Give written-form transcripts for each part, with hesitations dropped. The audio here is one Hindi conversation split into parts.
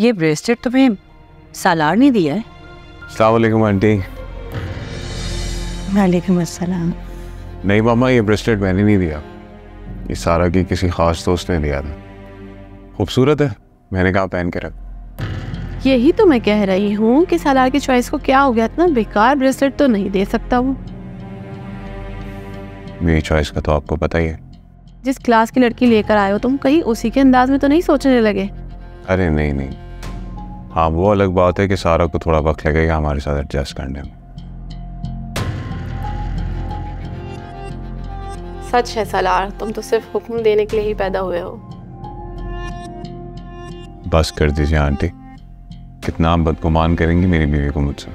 ये ब्रेसलेट तुम्हें सालार ने दिया है? अस्सलाम वालेकुम आंटी। वालेकुम अस्सलाम। नहीं मामा, ये ब्रेसलेट मैंने नहीं दिया, ये सारा की किसी खास दोस्त ने दिया था। खूबसूरत है, मैंने कहा पहन के रख। यही तो मैं कह रही हूँ कि सालार की चॉइस को क्या हो गया, इतना बेकार ब्रेसलेट तो नहीं दे सकता वो। मेरी चॉइस का तो आपको पता ही है। जिस क्लास की लड़की लेकर आए हो तुम, कहीं उसी के अंदाज में तो नहीं सोचने लगे? अरे नहीं नहीं, हाँ वो अलग बात है कि सारा को थोड़ा वक्त लगेगा हमारे साथ एडजस्ट करने में। सच है सालार, तुम तो सिर्फ हुक्म देने के लिए ही पैदा हुए हो। बस कर दीजिए आंटी, कितना आप बदगुमान करेंगी मेरी बीवी को मुझसे।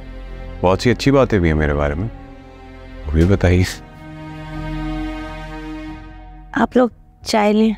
बहुत सी अच्छी बातें भी हैं मेरे बारे में, वो भी बताइए। आप लोग चाय लें।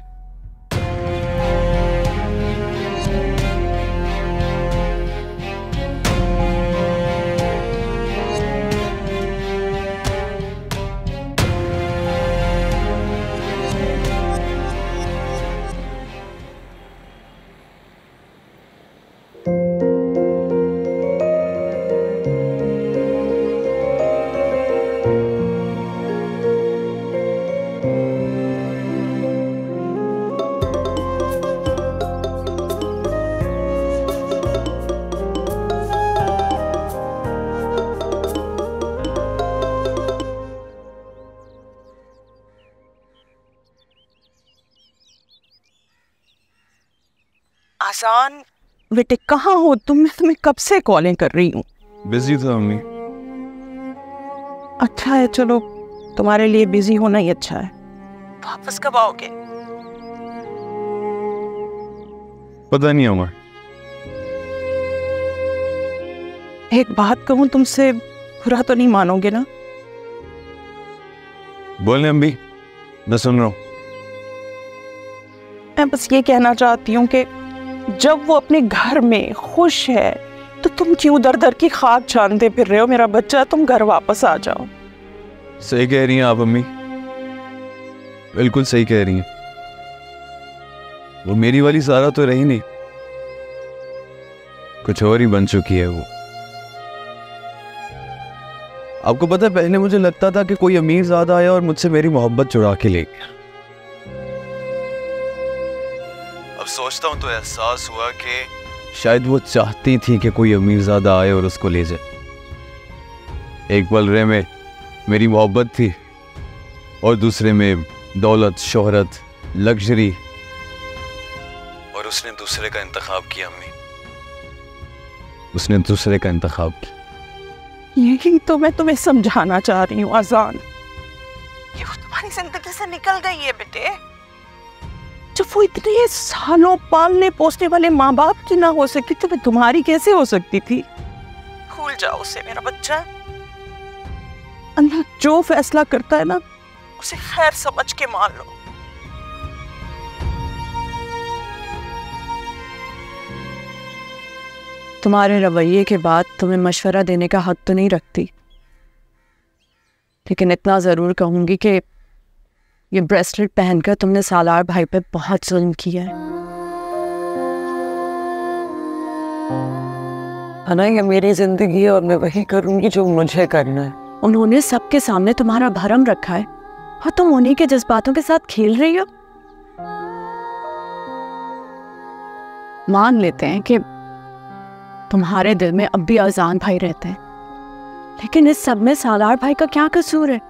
आसान बेटे, कहाँ हो तुम? मैं तुम्हें कब से कॉलिंग कर रही हूँ। बिजी था अम्मी। अच्छा है, चलो तुम्हारे लिए बिजी होना ही अच्छा है। वापस कब आओगे? पता नहीं उमर। एक बात कहूँ तुमसे, बुरा तो नहीं मानोगे ना? बोलने अम्मी, मैं सुन रहा हूँ। मैं बस ये कहना चाहती हूँ कि जब वो अपने घर में खुश है तो तुम क्यों दर दर की खाक छानते फिर रहे हो? मेरा बच्चा, तुम घर वापस आ जाओ। सही कह रही हैं आप अम्मी, बिल्कुल सही कह रही हैं। वो मेरी वाली सारा तो रही नहीं, कुछ और ही बन चुकी है वो। आपको पता है, पहले मुझे लगता था कि कोई अमीर ज़्यादा आया और मुझसे मेरी मोहब्बत चुरा के ले गया। अब सोचता हूं तो एहसास हुआ कि शायद वो चाहती थी कि कोई अमीरज़ादा आए और उसको ले जाए। एक पलरे में मेरी मोहब्बत थी और दूसरे में दौलत, शोहरत, लग्जरी, और उसने दूसरे का इंतखाब किया अम्मी, उसने दूसरे का इंतखाब किया। यही तो मैं तुम्हें समझाना चाह रही हूँ आजान। ये वो तुम्हारी जिंदगी से निकल गई है बेटे। जब वो इतने सालों पालने पोसने वाले माँ बाप की ना हो सकती तो मैं तुम्हारी कैसे हो सकती थी? भूल जाओ उसे मेरा बच्चा। अल्लाह जो फैसला करता है ना, उसे खैर समझ के मान लो। तुम्हारे रवैये के बाद तुम्हें मशवरा देने का हक तो नहीं रखती, लेकिन इतना ज़रूर कहूँगी कि ये ब्रेसलेट पहनकर तुमने सालार भाई पे बहुत जुल्म किया है ना। ये मेरी जिंदगी है और मैं वही करूँगी जो मुझे करना है। उन्होंने सबके सामने तुम्हारा भरम रखा है और तुम उन्हीं के जज्बातों के साथ खेल रही हो। मान लेते हैं कि तुम्हारे दिल में अब भी अजान भाई रहते हैं, लेकिन इस सब में सालार भाई का क्या कसूर है?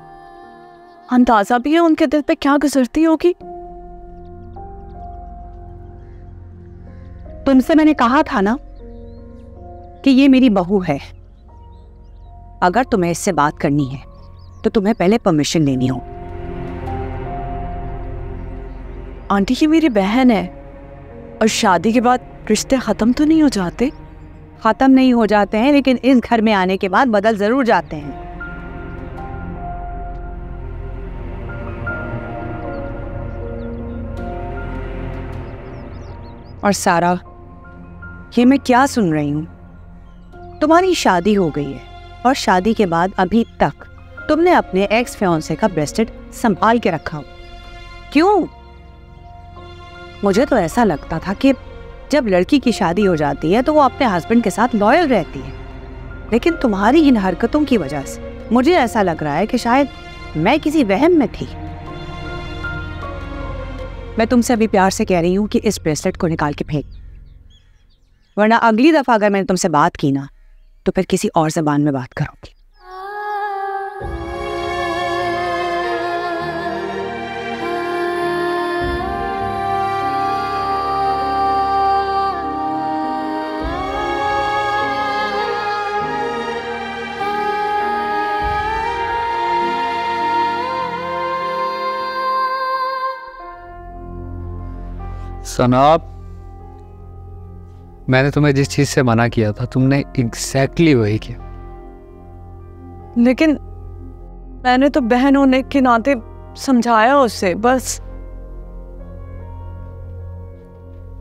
अंदाजा भी है उनके दिल पे क्या गुजरती होगी। तुमसे मैंने कहा था ना कि ये मेरी बहू है। अगर तुम्हें इससे बात करनी है तो तुम्हें पहले परमिशन लेनी हो। आंटी, ये मेरी बहन है और शादी के बाद रिश्ते खत्म तो नहीं हो जाते? खत्म नहीं हो जाते हैं, लेकिन इस घर में आने के बाद बदल जरूर जाते हैं। और सारा, ये मैं क्या सुन रही हूँ? तुम्हारी शादी हो गई है और शादी के बाद अभी तक तुमने अपने एक्स फियांसे का ब्रेसलेट संभाल के रखा हो। क्यों? मुझे तो ऐसा लगता था कि जब लड़की की शादी हो जाती है तो वो अपने हस्बैंड के साथ लॉयल रहती है, लेकिन तुम्हारी इन हरकतों की वजह से मुझे ऐसा लग रहा है कि शायद मैं किसी वहम में थी। मैं तुमसे अभी प्यार से कह रही हूँ कि इस ब्रेसलेट को निकाल के फेंक, वरना अगली दफा अगर मैंने तुमसे बात की ना तो फिर किसी और ज़बान में बात करूंगी। सनाब, मैंने तुम्हें जिस चीज से मना किया था तुमने एग्जैक्टली वही किया। लेकिन मैंने तो बहन होने के नाते समझाया उसे, बस।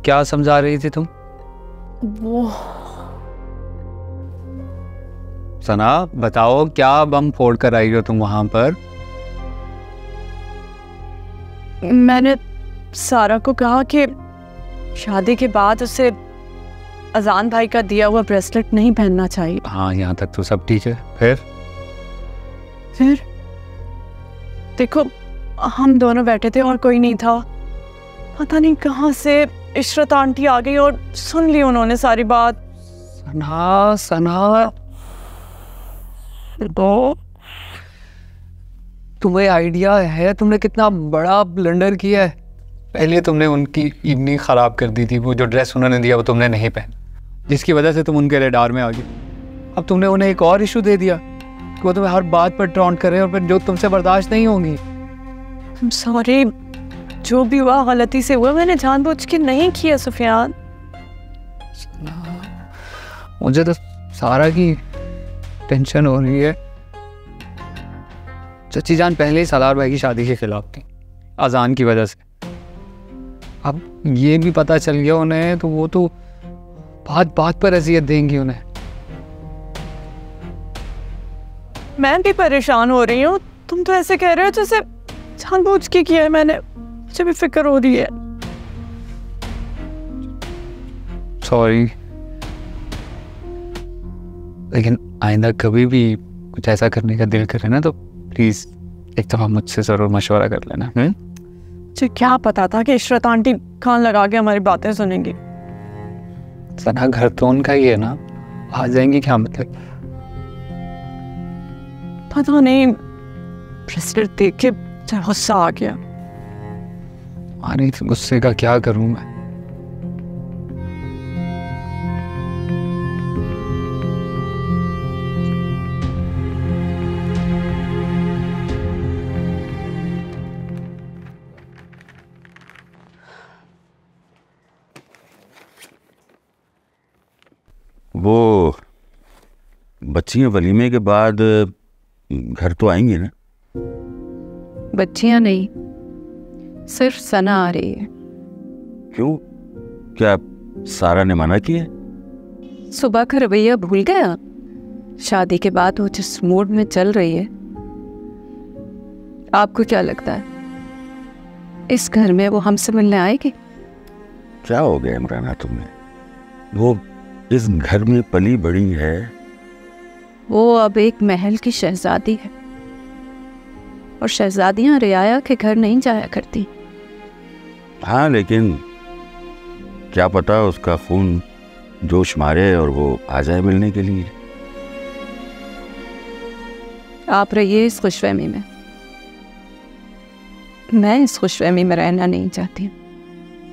क्या समझा रही थी तुम? वो सना, बताओ क्या बम फोड़ कर आई हो तुम वहां पर? मैंने सारा को कहा कि शादी के बाद उसे अजान भाई का दिया हुआ ब्रेसलेट नहीं पहनना चाहिए। हाँ, यहाँ तक तो सब ठीक है। फिर देखो, हम दोनों बैठे थे और कोई नहीं था। पता नहीं कहाँ से इशरत आंटी आ गई और सुन ली उन्होंने सारी बात। सना तुम्हें आइडिया है तुमने कितना बड़ा ब्लंडर किया है? पहले तुमने उनकी इवनिंग ख़राब कर दी थी। वो जो ड्रेस उन्होंने दिया वो तुमने नहीं पहना, जिसकी वजह से तुम उनके रेडार में आ गई। अब तुमने उन्हें एक और इशू दे दिया कि वो तुम्हें हर बात पर टॉन्ट करे और फिर जो तुमसे बर्दाश्त नहीं होंगी। सॉरी, जो भी हुआ गलती से हुआ, मैंने जानबूझ के नहीं किया सुफियान। मुझे तो सारा की टेंशन हो रही है। चची जान पहले ही सलार भाई की शादी के खिलाफ थी अजान की वजह से। अब ये भी पता चल गया उन्हें तो वो तो बात बात पर अजियत देंगी उन्हें। मैं भी परेशान हो रही हूँ। तुम तो ऐसे कह रहे हो जैसे जानबूझ के किया है मैंने। मुझे भी फिक्र हो रही है। सॉरी, लेकिन आइंदा कभी भी कुछ ऐसा करने का दिल करे ना तो प्लीज एक दफा मुझसे जरूर मशवरा कर लेना। मुझे क्या पता था कि इशरत आंटी कान लगा के हमारी बातें सुनेंगी। सना, घर तो उनका ही है ना, आ जाएंगी क्या मतलब? पता नहीं, ब्रेसलेट देख के गुस्सा आ गया। अरे गुस्से का क्या करूं मैं? वो बच्चियां वलीमे के बाद घर तो आएंगी ना? बच्चियां नहीं, सिर्फ सना आ रही है। क्यों? क्या सारा ने मना किया? सुबह का रवैया भूल गया? शादी के बाद वो जिस मूड में चल रही है, आपको क्या लगता है इस घर में वो हमसे मिलने आएगी? क्या हो गया इमराना तुम्हें? वो इस घर में पली बड़ी है। वो अब एक महल की शहजादी है और शहजादियां रियाया के घर नहीं जाया करती। हाँ, लेकिन क्या पता उसका खून जोश मारे और वो आ जाए मिलने के लिए। आप रहिए इस खुशफहमी में, मैं इस खुशफहमी में रहना नहीं चाहती।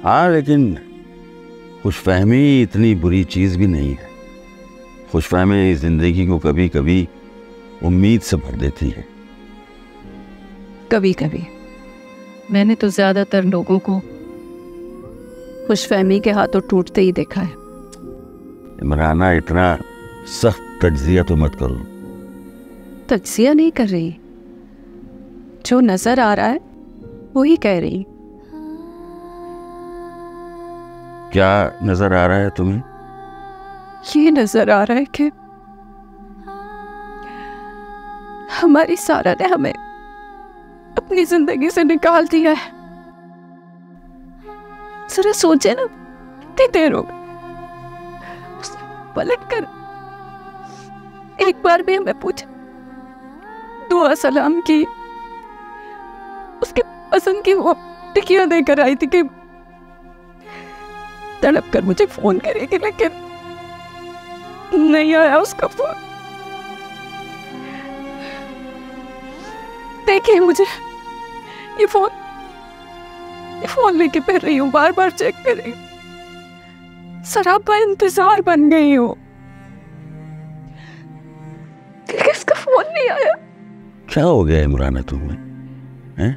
हाँ, लेकिन खुशफहमी इतनी बुरी चीज़ भी नहीं है। खुशफहमी ज़िंदगी को कभी कभी उम्मीद से भर देती है। कभी कभी। मैंने तो ज़्यादातर लोगों को खुशफहमी के हाथों टूटते ही देखा है। इमराना, इतना सख्त तज्जिया तो मत करो। तज्जिया नहीं कर रही, जो नज़र आ रहा है वही कह रही। क्या नजर आ रहा है तुम्हें? ये नजर आ रहा है कि हमारी सारा ने हमें अपनी जिंदगी से निकाल दिया है। जरा सोचे ना, कितनी देर हो गई। उसने पलट कर एक बार भी हमें पूछा, दुआ सलाम की, उसके पसंद की वो टिकिया देकर आई थी कि तड़प कर मुझे फोन करेगी, लेकिन नहीं आया उसका फोन। देखिए मुझे ये फोन लेके फिर रही हूँ, बार बार चेक कर रही हूँ, सरापा इंतजार बन गई हूँ, इसका फोन नहीं आया। क्या हो गया इमराना तुम्हें, हैं?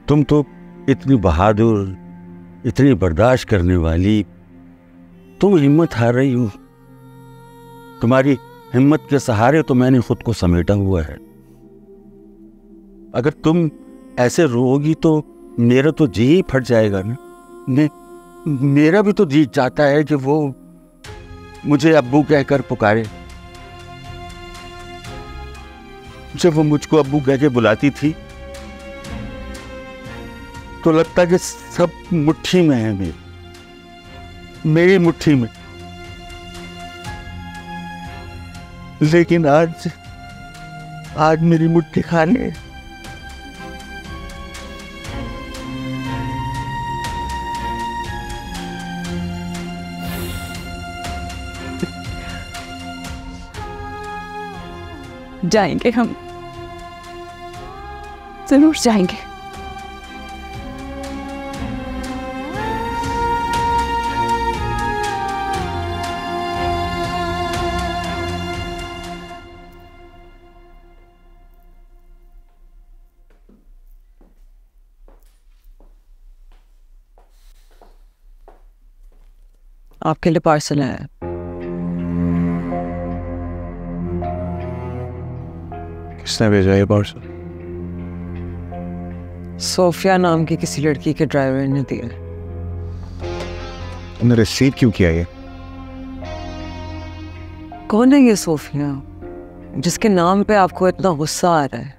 तुम तो इतनी बहादुर, इतनी बर्दाश्त करने वाली, तुम हिम्मत हार रही हो। तुम्हारी हिम्मत के सहारे तो मैंने खुद को समेटा हुआ है। अगर तुम ऐसे रोओगी तो मेरा तो जी ही फट जाएगा ना। मेरा भी तो जी चाहता है कि वो मुझे अब्बू कहकर पुकारे। जब वो मुझको अब्बू कह के बुलाती थी तो लगता कि सब मुट्ठी में है, मेरी मुट्ठी में। लेकिन आज मेरी मुट्ठी खाली है। जाएंगे हम, जरूर जाएंगे। आपके लिए पार्सल है। किसने भेजा ये पार्सल? सोफिया नाम की किसी लड़की के ड्राइवर ने दिया। तुमने रिसीव क्यों किया ये? कौन है ये सोफिया जिसके नाम पे आपको इतना गुस्सा आ रहा है?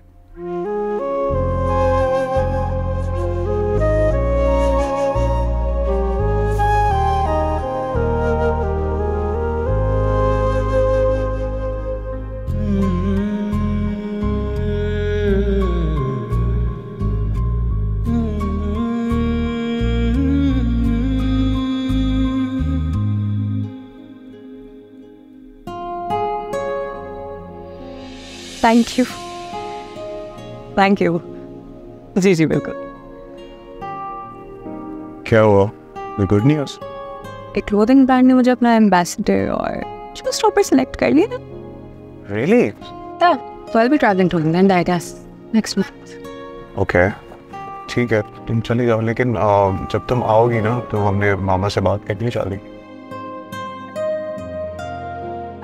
Thank you. जी जी बिल्कुल। क्या हुआ? Good news? एक क्लोथिंग ब्रांड ने मुझे अपना एम्बेसडर और शो स्टॉपर सेलेक्ट कर लिया ना। Really? Yeah, so I'll be traveling to England, I guess, next month. Okay, ठीक है, तुम चली जाओ, लेकिन जब तुम आओगी ना तो हमने मामा से बात करनी चाहिए।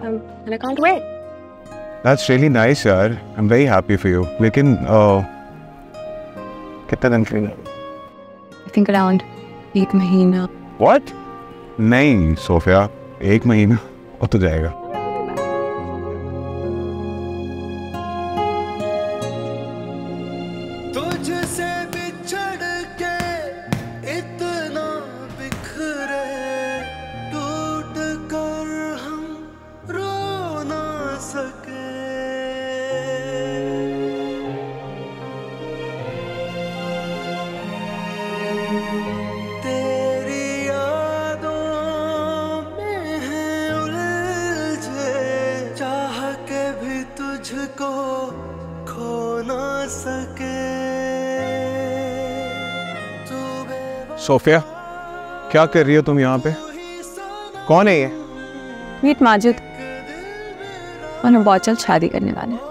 And I can't wait. That's really nice यार, I'm very happy for you. लेकिन कितना दिन के लिए? I think around 1 महीना। What? नहीं सोफिया, 1 महीना हो तो जाएगा। तुझसे बिछड़ के इतना बिखरे, टूट कर हम रो ना सके। तेरी यादों में है उलझे, चाह के भी तुझको खो ना सके। सोफिया, क्या कर रही हो तुम यहाँ पे? कौन है ये? मीट माजिद, और हम बहुत जल्द शादी करने वाले हैं।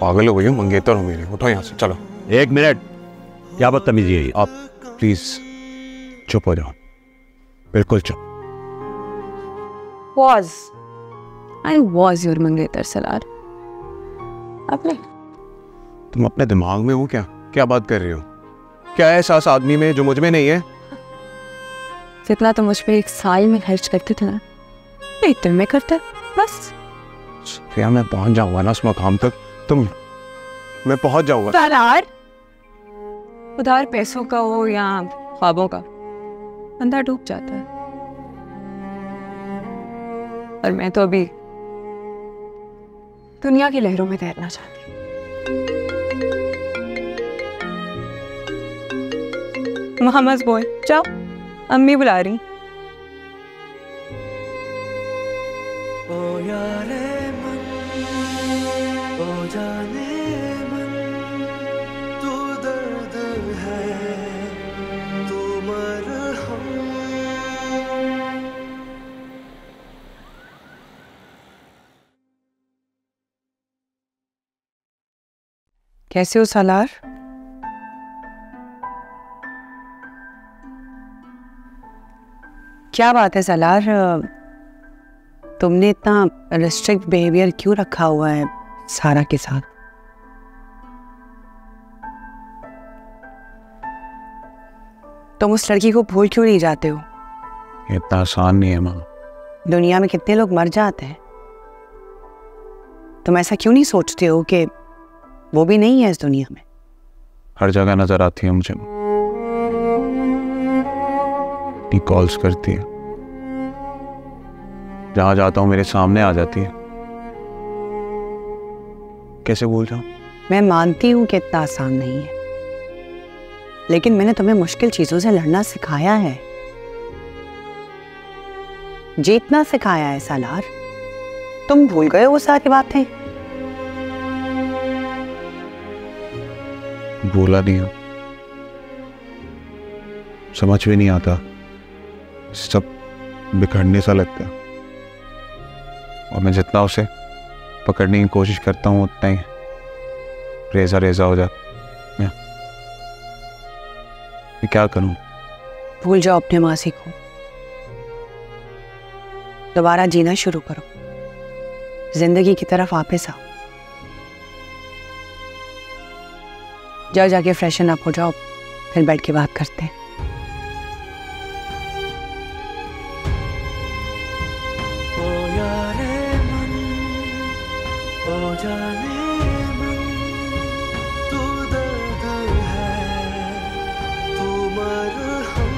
पागल हो गई हो, मंगेतर हो मेरे। उठो यहाँ से, चलो। 1 मिनट, क्या बदतमीजी है ये? आप प्लीज चुप हो जाओ, बिल्कुल चुप। I was your मंगेतर सलार। आपने? तुम अपने दिमाग में हो क्या? क्या बात कर रही हो? क्या है एहसास आदमी में जो मुझ में नहीं है? जितना तो मुझ पे 1 साल में खर्च करते थे ना, एक दिन में करता बस। सोफिया, मैं पहुंच जाऊंगा ना उस मकाम तक, मैं पहुंच जाऊंगा। सलार, उधार पैसों का हो या ख्वाबों का, बंदा डूब जाता है। और मैं तो अभी दुनिया की लहरों में तैरना चाहती हूँ। मामा's boy, जाओ, अम्मी बुला रही। ओ यारे मन, ओ जाने मन, तू दर्द है, तू मरहम। कैसे हो सालार? क्या बात है सालार, तुमने इतना रिस्ट्रिक्ट बिहेवियर क्यों रखा हुआ है सारा के साथ? तुम उस लड़की को भूल क्यों नहीं जाते हो? इतना आसान नहीं है माँ। दुनिया में कितने लोग मर जाते हैं, तुम ऐसा क्यों नहीं सोचते हो कि वो भी नहीं है इस दुनिया में? हर जगह नजर आती है मुझे, कॉल्स करती है, जहां जाता हूं मेरे सामने आ जाती है। कैसे भूल जाऊं? मैं मानती हूं कि इतना आसान नहीं है, लेकिन मैंने तुम्हें मुश्किल चीजों से लड़ना सिखाया है, जीतना सिखाया है सालार। तुम भूल गए वो सारी बातें? भूला नहीं हूं, समझ भी नहीं आता, सब बिखरने सा लगता है, और मैं जितना उसे पकड़ने की कोशिश करता हूँ उतना ही रेजा रेजा हो जाता। मैं क्या करूं? भूल जाओ अपने मासी को, दोबारा जीना शुरू करो, जिंदगी की तरफ वापस आओ। जाओ, जाके फ्रेशन अप हो जाओ, फिर बैठ के बात करते हैं। ओ यारे मन, ओ जाने मन, तू दर्द है, तू मरहम।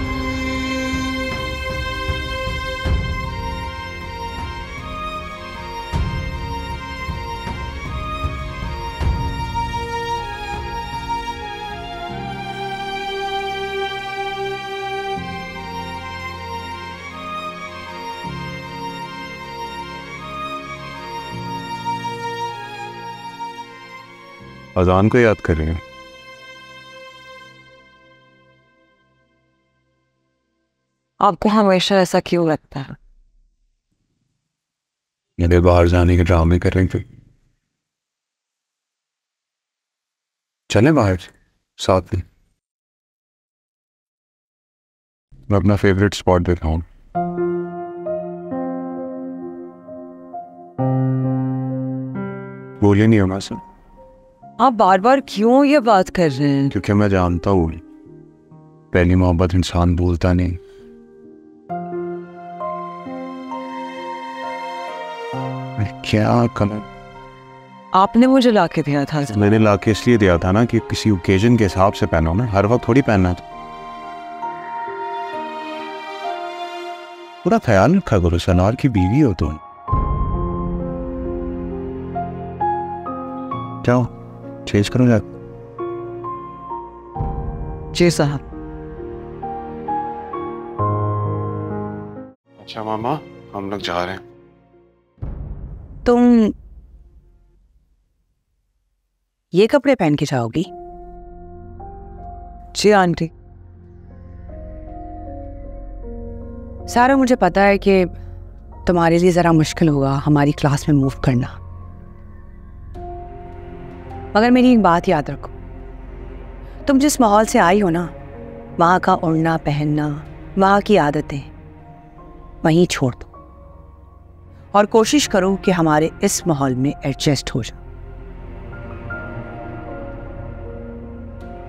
अजान को याद कर रही हूँ। आपको हमेशा ऐसा क्यों लगता है? मेरे बाहर जाने के ड्रामे कर रही थी। चलें बाहर साथ में? मैं अपना फेवरेट स्पॉट दिखाऊं। बोलिए नहीं होगा सर। आप बार बार क्यों ये बात कर रहे हैं? क्योंकि मैं जानता हूँ पहली मोहब्बत इंसान भूलता नहीं। क्या कलर आपने मुझे लाके दिया था? मैंने लाके इसलिए दिया था ना कि किसी ओकेजन के हिसाब से पहनो ना, हर वक्त थोड़ी पहनना था। पूरा ख्याल रखा करो, सनार की बीवी हो तुम। जाओ चेंज करो यार। जी साहब। अच्छा मामा, हम लोग जा रहे हैं। तुम ये कपड़े पहन के जाओगी? जी आंटी। सारा मुझे पता है कि तुम्हारे लिए जरा मुश्किल होगा हमारी क्लास में मूव करना, मगर मेरी एक बात याद रखो, तुम जिस माहौल से आई हो ना, वहाँ का उड़ना पहनना, वहाँ की आदतें वहीं छोड़ दो और कोशिश करो कि हमारे इस माहौल में एडजस्ट हो जाओ।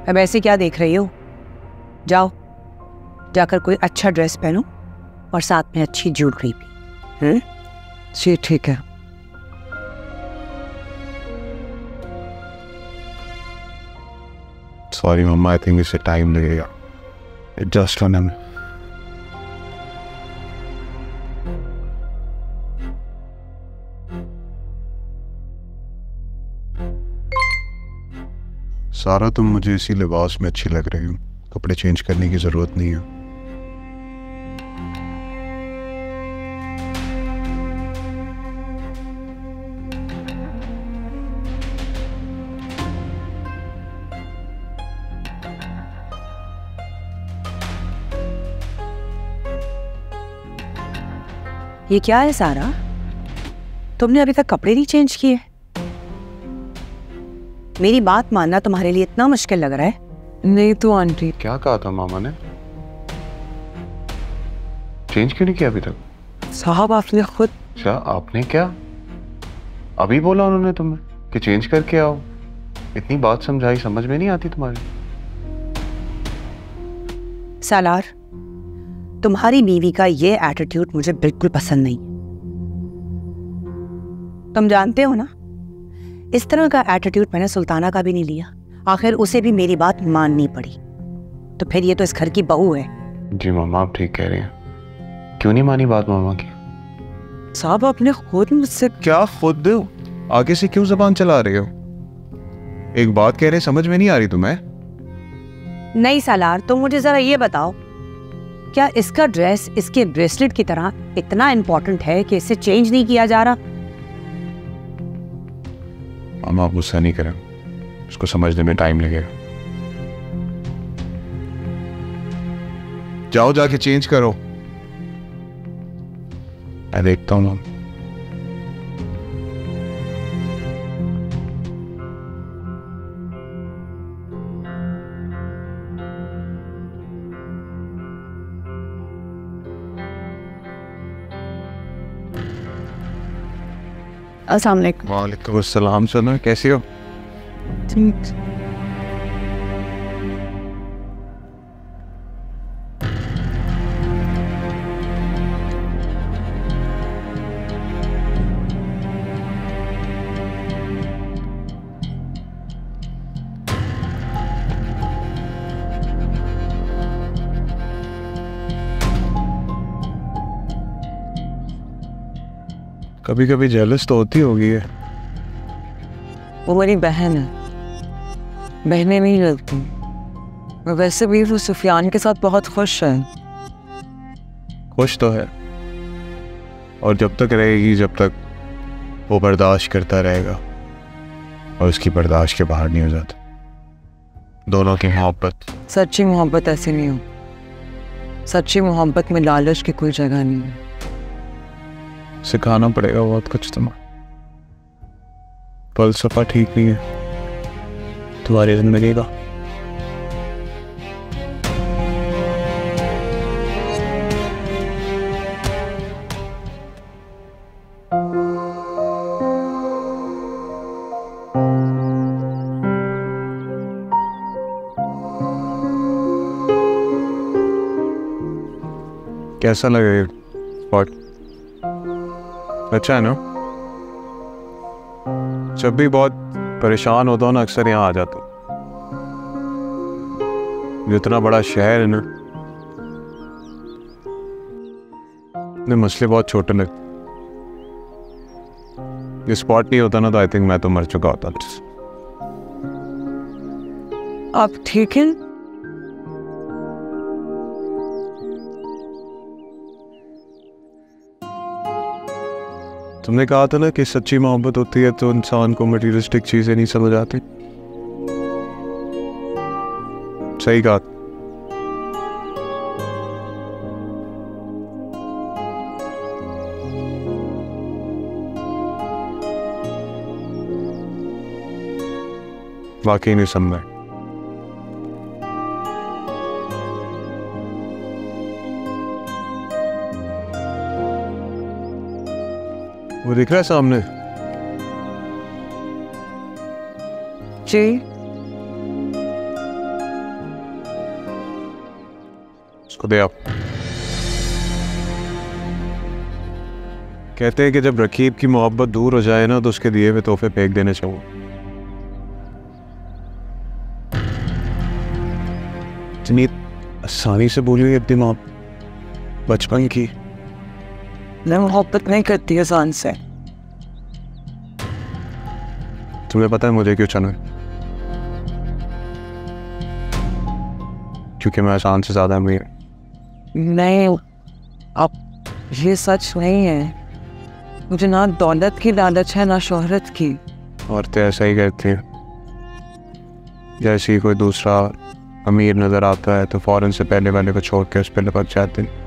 अब ऐसे क्या देख रही हो? जाओ, जाकर कोई अच्छा ड्रेस पहनो और साथ में अच्छी ज्वेलरी भी। जी ठीक है। सॉरी मम्मा, आई थिंक इससे टाइम लगेगा। जस्ट वन सारा, तुम मुझे इसी लिबास में अच्छी लग रही हो, कपड़े चेंज करने की जरूरत नहीं है। ये क्या है सारा? तुमने अभी तक कपड़े नहीं चेंज किए? मेरी बात मानना तुम्हारे लिए इतना मुश्किल लग रहा है? नहीं तो आंटी। क्या कहा था मामा ने? चेंज क्यों नहीं किया अभी तक? साहब आपने खुद। अच्छा, आपने क्या अभी बोला उन्होंने तुम्हें कि चेंज करके आओ? इतनी बात समझाई, समझ में नहीं आती तुम्हारी? सालार, तुम्हारी बीवी का ये एटीट्यूड मुझे बिल्कुल पसंद नहीं। तुम जानते हो ना, इस तरह का एटीट्यूड मैंने सुल्ताना का भी नहीं लिया। आखिर उसे भी मेरी बात माननी पड़ी। तो फिर ये तो इस घर की बहू है। जी मामा, आप ठीक कह रहे हैं। क्यों नहीं मानी बात मामा की? साहब आपने खुद मुझसे। क्या खुद? आगे से क्यों जबान चला रहे हो? एक बात कह रहे, समझ में नहीं आ रही तुम्हें? नहीं सालार, तुम मुझे जरा ये बताओ, क्या इसका ड्रेस इसके ब्रेसलेट की तरह इतना इंपॉर्टेंट है कि इसे चेंज नहीं किया जा रहा? मामा, आप गुस्सा नहीं करें, उसको समझने में टाइम लगेगा। जाओ, जाके चेंज करो, मैं देखता हूँ ना। अस्सलाम वालेकुम। वालेकुम अस्सलाम। सुनो, कैसी हो? ठीक। कभी कभी जेलस तो होती होगी है। वो मेरी बहन है, बहनें नहीं लगती। मैं वैसे भी वो सुफियान के साथ बहुत खुश है। खुश तो है, और जब तक रहेगी, जब तक वो बर्दाश्त करता रहेगा और उसकी बर्दाश्त के बाहर नहीं हो जाता। दोनों की मोहब्बत। सच्ची मोहब्बत ऐसी नहीं हो। सच्ची मोहब्बत में लालच की कोई जगह नहीं है। सिखाना पड़ेगा बहुत कुछ तुम्हें। फलसफा ठीक नहीं है तुम्हारी जिंदगी का। कैसा लगा ये स्पॉट? अच्छा है ना? जब भी बहुत परेशान होता हूँ ना, अक्सर यहाँ आ जाता हूँ। जितना बड़ा शहर है ना, इतने मसले बहुत छोटे लगते। ये स्पॉट नहीं होता ना, तो आई थिंक मैं तो मर चुका होता। आप ठीक हैं? तुमने कहा था ना कि सच्ची मोहब्बत होती है तो इंसान को मटीरियलिस्टिक चीजें नहीं समझ आती। सही कहा। वाकई नहीं समझा। वो दिख रहा है सामने? जी। उसको दे आप। कहते हैं कि जब रकीब की मोहब्बत दूर हो जाए ना, तो उसके दिए हुए तोहफे फेंक देने चाहिए। इतनी आसानी से बोली अपनी माँ बचपन की। मैं मोहब्बत नहीं करती आसान से। तुम्हें पता है मुझे क्यों चुना? क्योंकि मैं एहसान से ज़्यादा अमीर। नहीं, अब ये सच नहीं है। मुझे ना दौलत की लालच है ना शोहरत की। औरतें ऐसा ही कहती हैं, जैसे ही कोई दूसरा अमीर नज़र आता है तो फौरन से पहले वाले को छोड़ के उस पर लपक जाते हैं।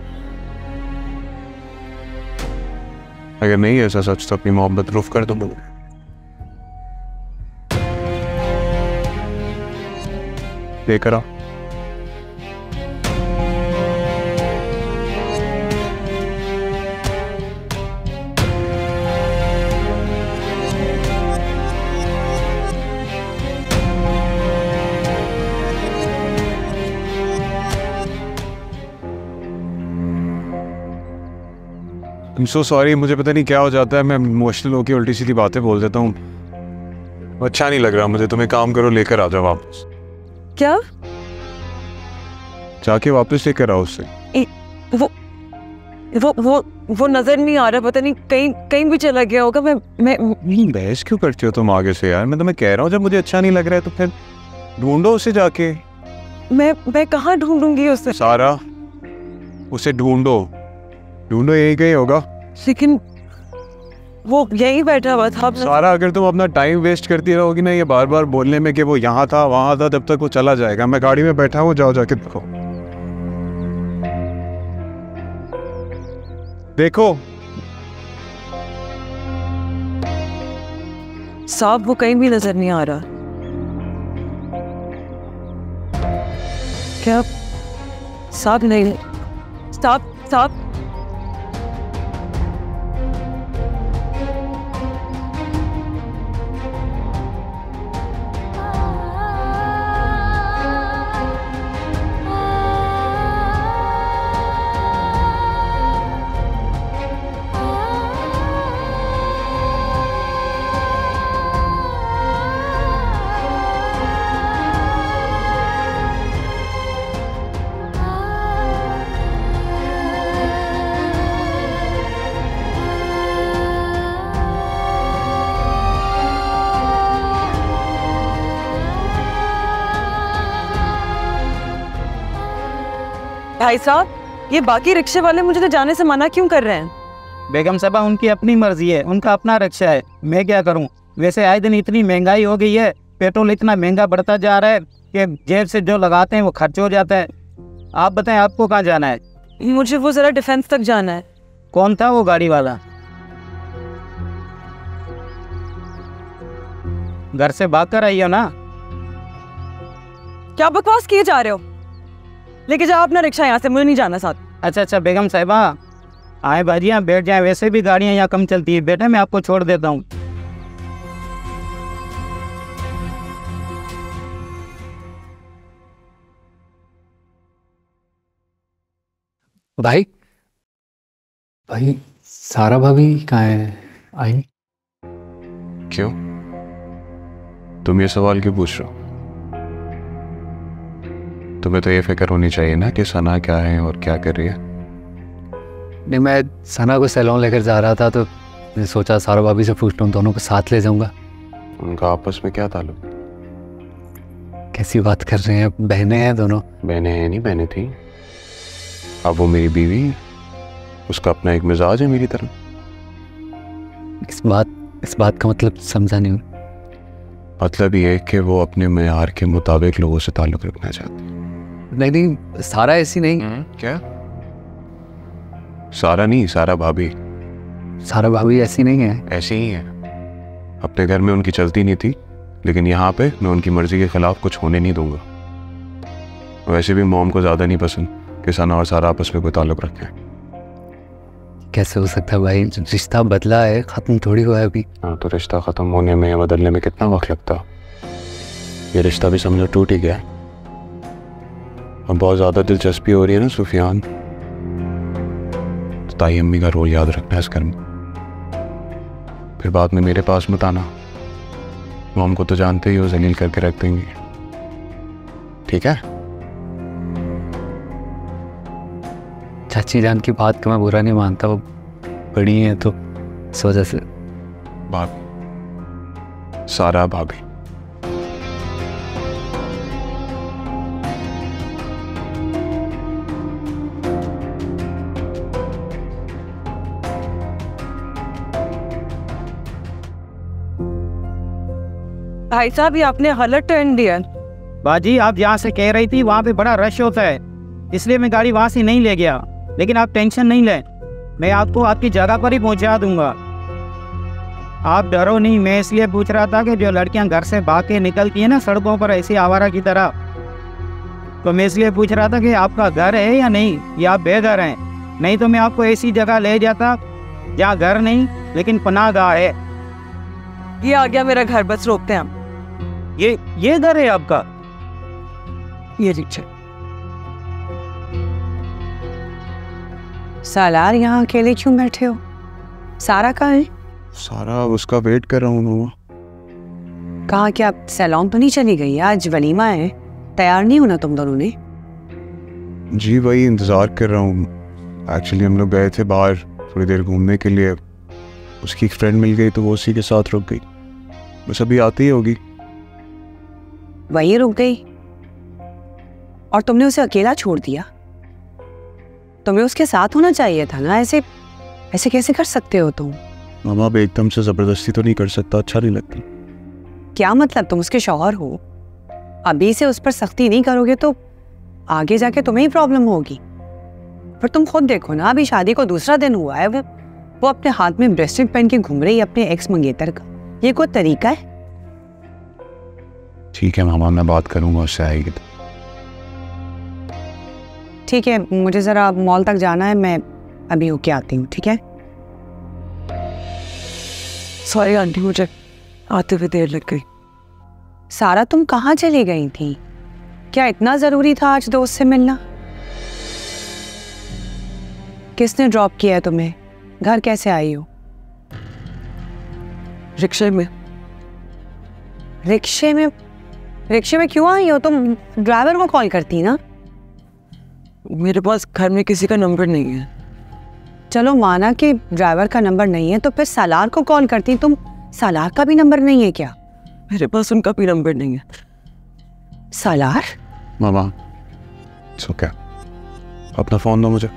अगर नहीं ऐसा सच तो अपनी मोहब्बत रुफ कर दो। लेकर आओ। I'm so sorry, मुझे पता नहीं क्या हो जाता है, मैं इमोशनल होकर उल्टी सीधी बातें बोल देता हूँ। अच्छा नहीं लग रहा मुझे। तुम एक काम करो, लेकर आ जाओ वापस। क्या? जाके वापस लेकर आओ उससे। वो नजर नहीं आ रहा, पता नहीं कहीं भी चला गया होगा। मैं बहस क्यों करती हो तुम आगे से यार? मैं तुम्हें कह रहा हूँ जब मुझे अच्छा नहीं लग रहा है तो फिर ढूंढो उसे जाके। मैं कहाँ ढूंढूंगी उसे? सारा, उसे ढूंढो यही कहीं होगा। लेकिन वो यहीं बैठा हुआ था। सारा, अगर तुम अपना टाइम वेस्ट करती रहोगी ना ये बार बार बोलने में कि वो यहाँ था वहां था, तब तक वो चला जाएगा। मैं गाड़ी में बैठा हूँ, जाओ जाके देखो। साहब वो कहीं भी नजर नहीं आ रहा। क्या साहब? नहीं साहब भाई साहब, ये बाकी रिक्शे वाले मुझे तो जाने से मना क्यों कर रहे हैं? बेगम साहबा, उनकी अपनी मर्जी है, उनका अपना रिक्शा है, मैं क्या करूं। वैसे आए दिन इतनी महंगाई हो गई है, पेट्रोल इतना महंगा बढ़ता जा रहा है कि जेब से जो लगाते हैं वो खर्च हो जाता है। आप बताएं आपको कहाँ जाना है? मुझे वो जरा डिफेंस तक जाना है। कौन था वो गाड़ी वाला? घर से भाग कर आई हो ना? क्या बकवास किए जा रहे हो? लेके जाओ अपना रिक्शा यहाँ से, मुझे नहीं जाना साथ। अच्छा बेगम साहिबा, आए भाजियाँ बैठ जाए, वैसे भी गाड़ियाँ यहाँ कम चलती है। बेटा मैं आपको छोड़ देता हूँ। भाई सारा भाभी कहाँ है? आई? क्यों? तुम ये सवाल क्यों पूछ रहे हो? तुम्हें तो ये फिक्र होनी चाहिए ना कि सना क्या है और क्या कर रही है। नहीं, मैं सना को सैलून लेकर जा रहा था तो मैं सोचा सारा भाभी से पूछ लूँ, दोनों को साथ ले जाऊंगा। उनका आपस में क्या ताल्लुक? कैसी बात कर रहे हैं? बहनें हैं दोनों। बहनें हैं? नहीं बहनें थी, अब वो मेरी बीवी, उसका अपना एक मिजाज है मेरी तरह। इस बात का मतलब समझा नहीं। मतलब ये कि वो अपने मेयार के मुताबिक लोगों से ताल्लुक रखना चाहती है। नहीं, सारा ऐसी नहीं। क्या? सारा नहीं, सारा भाभी। सारा भाभी ऐसी नहीं है। ऐसी ही है। अपने घर में उनकी चलती नहीं थी, लेकिन यहाँ पे मैं उनकी मर्जी के खिलाफ कुछ होने नहीं दूंगा। वैसे भी मोम को ज्यादा नहीं पसंद कि सना और सारा आपस में कोई ताल्लुक रखें। कैसे हो सकता है भाई? रिश्ता बदला है, खत्म थोड़ी हुआ है अभी। हाँ, तो रिश्ता खत्म होने में या बदलने में कितना वक्त लगता? ये रिश्ता भी समझो टूट ही गया। और बहुत ज्यादा दिलचस्पी हो रही है ना सुफियान, तो ताई अम्मी का रोल याद रखना है इस घर में। फिर बाद में मेरे पास मत आना, वो हमको तो जानते ही हो, जलील करके रख देंगे। ठीक है? चाची जान की बात का मैं बुरा नहीं मानता, वो बड़ी है तो इस वजह से। भाभी, सारा भाभी। भाई साहब ये आपने गलत टर्न दिया। बाजी आप जहाँ से कह रही थी वहाँ पे बड़ा रश होता है, इसलिए मैं गाड़ी वहाँ से नहीं ले गया। लेकिन आप टेंशन नहीं लें, मैं आपको आपकी जगह पर ही पहुँचा दूंगा। आप डरो नहीं, मैं इसलिए पूछ रहा था कि जो लड़कियाँ घर से भाग के निकलती हैं ना सड़कों पर ऐसी आवारा की तरह, तो मैं इसलिए पूछ रहा था कि आपका घर है या नहीं, या आप बेघर हैं। नहीं तो मैं आपको ऐसी जगह ले जाता जहाँ घर नहीं लेकिन पनाहगाह है। ये आ गया मेरा घर, बस रोकते हैं हम। ये घर है आपका? ये रिक्शा। सालार यहाँ अकेले क्यों बैठे हो? सारा कहाँ है? सारा उसका वेट कर रहा हूँ मामा। कहा कि आप सैलून तो नहीं चली गई? आज वलीमा है, तैयार नहीं होना तुम दोनों ने? जी वही इंतज़ार कर रहा हूँ। एक्चुअली हम लोग गए थे बाहर थोड़ी देर घूमने के लिए, उसकी एक फ्रेंड मिल गई तो वो उसी के साथ रुक गई, बस अभी आती ही होगी। वही रुक गई और तुमने उसे अकेला छोड़ दिया? तुम्हें उसके साथ होना चाहिए था ना, ऐसे ऐसे कैसे कर सकते हो तुम? मामा अब एकदम से ज़बरदस्ती तो नहीं कर सकता, अच्छा नहीं लगता। क्या मतलब, तुम उसके शौहर हो, अभी से उस पर सख्ती नहीं करोगे तो आगे जाके तुम्हें ही प्रॉब्लम होगी। पर तुम खुद देखो ना, अभी शादी को दूसरा दिन हुआ है, वो अपने हाथ में ब्रेसलेट पहन के घूम रही है अपने एक्स मंगेतर का। ये कोई तरीका है? ठीक है मामा, मैं बात करूंगा उससे, आएगी तो। ठीक है, मुझे जरा मॉल तक जाना है, मैं अभी होके आती हूँ। ठीक है? सॉरी आंटी, मुझे आते हुए देर लग गई। सारा तुम कहाँ चली गई थी? क्या इतना जरूरी था आज दोस्त से मिलना? किसने ड्रॉप किया है तुम्हें? घर कैसे आई हो? रिक्शे में। रिक्शे में? रिक्शे में क्यों आई हो? तुम ड्राइवर को कॉल करती ना। मेरे पास घर में किसी का नंबर नहीं है। चलो माना कि ड्राइवर का नंबर नहीं है, तो फिर सालार को कॉल करती। तुम सालार का भी नंबर नहीं है क्या? मेरे पास उनका भी नंबर नहीं है। सालार? मामा सो क्या, अपना फोन दो मुझे।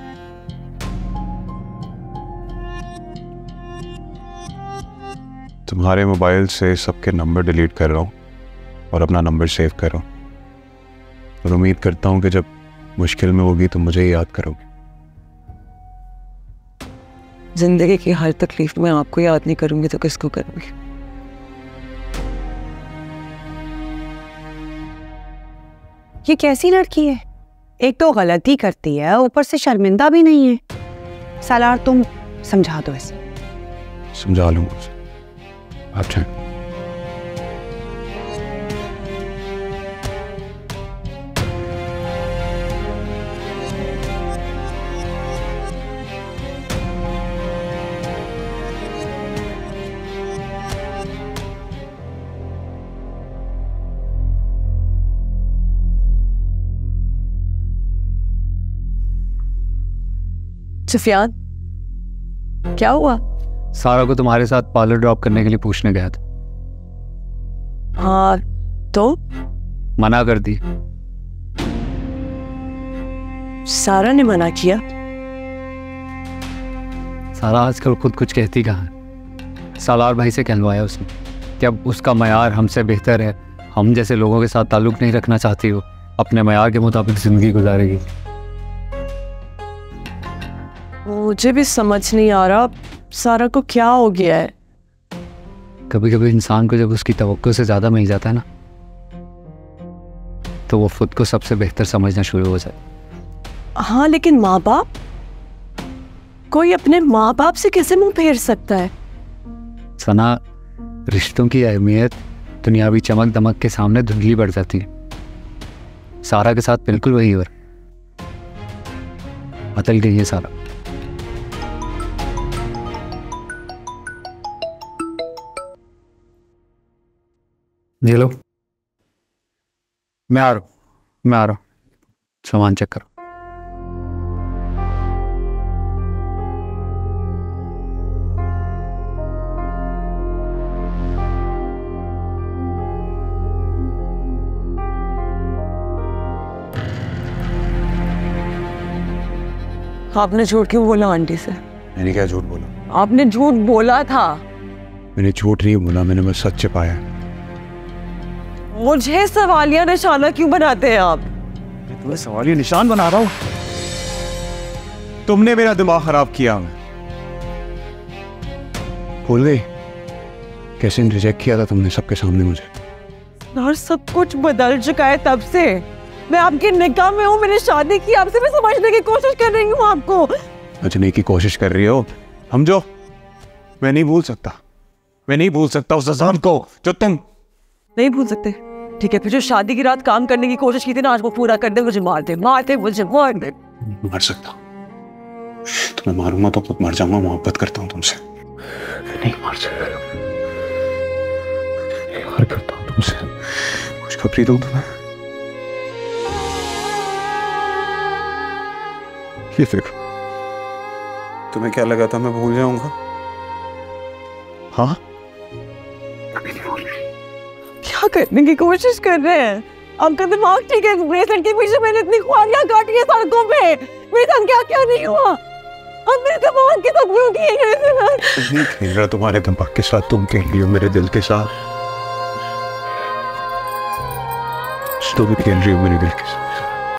तुम्हारे मोबाइल से सबके नंबर डिलीट कर रहा हूँ और अपना नंबर सेव कर रहा हूँ, और उम्मीद करता हूँ कि जब मुश्किल में होगी तो मुझे याद करोगे। जिंदगी की हर तकलीफ में आपको याद नहीं करूंगी तो किसको करूंगी? ये कैसी लड़की है? एक तो गलती करती है, ऊपर से शर्मिंदा भी नहीं है। सालार तुम समझा दो इसे। समझा लूंगा उसे, आप चाहें। सुफियान, क्या हुआ? सारा को तुम्हारे साथ पार्लर ड्रॉप करने के लिए पूछने गया था। हाँ तो? मना कर दी। सारा ने मना किया? सारा आजकल खुद कुछ कहती कहाँ है। सालार भाई से कहलवाया उसने कि अब उसका मयार हमसे बेहतर है, हम जैसे लोगों के साथ ताल्लुक नहीं रखना चाहती हो, अपने मयार के मुताबिक जिंदगी गुजारेगी। मुझे भी समझ नहीं आ रहा सारा को क्या हो गया है। कभी कभी इंसान को जब उसकी तवक्को से ज़्यादा मिल जाता है ना, तो वो खुद को सबसे बेहतर समझना शुरू हो जाता। हाँ लेकिन माँ बाप, कोई अपने माँ बाप से कैसे मुंह फेर सकता है? सना, रिश्तों की अहमियत दुनियावी चमक दमक के सामने धुंधली बढ़ जाती है। सारा के साथ बिल्कुल वही हो रहा, बदल गई है सारा। ये लो, मैं आ रहा हूँ, सामान चेक करो। आपने झूठ क्यों बोला आंटी से? मैंने क्या झूठ बोला? आपने झूठ बोला था। मैंने झूठ नहीं बोला, मैंने बस सच छिपाया। मुझे सवालिया निशाना क्यों बनाते हैं आप? तुम्हें सवालिया निशान बना रहा हूं? तुमने मेरा दिमाग खराब किया। भूल गई कैसे रिजेक्ट किया था तुमने सबके सामने मुझे? और सब कुछ बदल चुका है तब से। मैं आपके निकाह में हूँ, मैंने शादी की आपसे, मैं समझने की कोशिश कर रही हूँ आपको। समझने की कोशिश कर रही हो? समझो, मैं नहीं भूल सकता, मैं नहीं भूल सकता उस अज़ान को जो तुम नहीं भूल सकते। ठीक है, फिर जो शादी की रात काम करने की कोशिश की थी ना, आज वो पूरा कर दे। मुझे मार दे, मार दे, मुझे मार दे। मर सकता, तुम्हें मारूंगा तो खुद मर जाऊंगा। मोहब्बत करता हूँ तुमसे, नहीं मार सकता, प्यार करता हूँ तुमसे। खुशखबरी दूं तुम्हें, ये देखो। तुम्हें क्या लगा था मैं भूल जाऊंगा? हाँ, क्या करने की कोशिश कर रहे हैं? आपका दिमाग ठीक है? ब्रेसलेट के पीछे मैंने इतनी ख्वारियां काटी है सड़कों पे, मेरे साथ क्या क्या नहीं हुआ। अब मेरे दिमाग के साथ क्यों किए गए? नहीं खेल रहा तुम्हारे दिमाग के साथ, तुम खेल रही हो मेरे दिल के साथ। तुम भी खेल रही हो मेरे दिल के साथ।